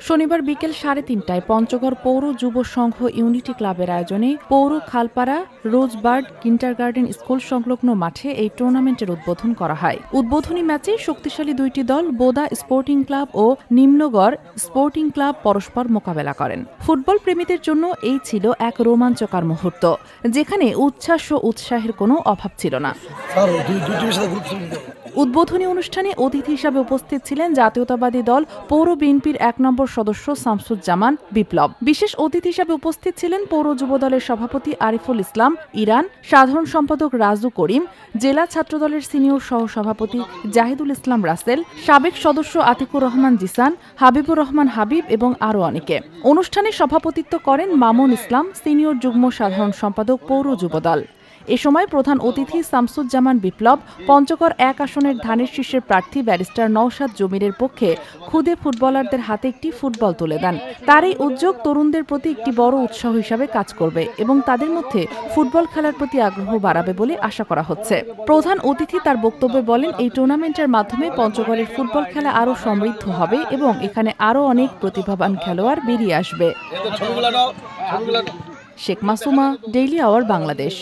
শনিবার বিকেল 3:30টায় পঞ্চগড় পৌর যুব সংঘ ইউনিটি ক্লাবের আয়োজনে পৌর খালপাড়া রোজবার্ড কিন্ডারগার্টেন স্কুল সংলগ্ন মাঠে এই টুর্নামেন্টের উদ্বোধন করা হয়। উদ্বোধনী ম্যাচে শক্তিশালী দুইটি দল বোদা স্পোর্টিং ক্লাব ও নিম্নগড় স্পোর্টিং ক্লাব পরস্পর মোকাবেলা করেন। ফুটবল প্রেমীদের জন্য এই ছিল এক রোমাঞ্চকর মুহূর্ত, যেখানে উচ্ছ্বাস ও উৎসাহের কোনো অভাব ছিল না। উদ্বোধনী অনুষ্ঠানে অতিথি হিসাবে উপস্থিত ছিলেন জাতীয়তাবাদী দল পৌর বিএনপির 1 নম্বর সদস্য শামসুজ্জামান বিপ্লব। বিশেষ অতিথি হিসাবে উপস্থিত ছিলেন পৌর যুবদলের সভাপতি আরিফুল ইসলাম ইরান, সাধারণ সম্পাদক রাজু করিম, জেলা ছাত্রদলের সিনিয়র সহসভাপতি জাহিদুল ইসলাম রাসেল, সাবেক সদস্য আতিকুর রহমান জিসান, হাবিবুর রহমান হাবিব এবং আরও অনেকে। অনুষ্ঠানে সভাপতিত্ব করেন মামুন ইসলাম, সিনিয়র যুগ্ম সাধারণ সম্পাদক পৌর যুবদল। এ সময় প্রধান অতিথি শামসুজ্জামান বিপ্লব পঞ্চগড় 1 আসনের ধানের শীর্ষের প্রার্থী ব্যারিস্টার নওশাদ জমিরের পক্ষে খুদে ফুটবলারদের হাতে একটি ফুটবল তুলে দেন। তার এই উদ্যোগ তরুণদের প্রতি একটি বড় উৎসাহ হিসাবে কাজ করবে এবং তাদের মধ্যে ফুটবল খেলার প্রতি আগ্রহ বাড়াবে বলে আশা করা হচ্ছে। প্রধান অতিথি তার বক্তব্যে বলেন, এই টুর্নামেন্টের মাধ্যমে পঞ্চগড়ের ফুটবল খেলা আরও সমৃদ্ধ হবে এবং এখানে আরও অনেক প্রতিভাবান খেলোয়াড় বেরিয়ে আসবে। Sheikh Masuma, daily our, Bangladesh.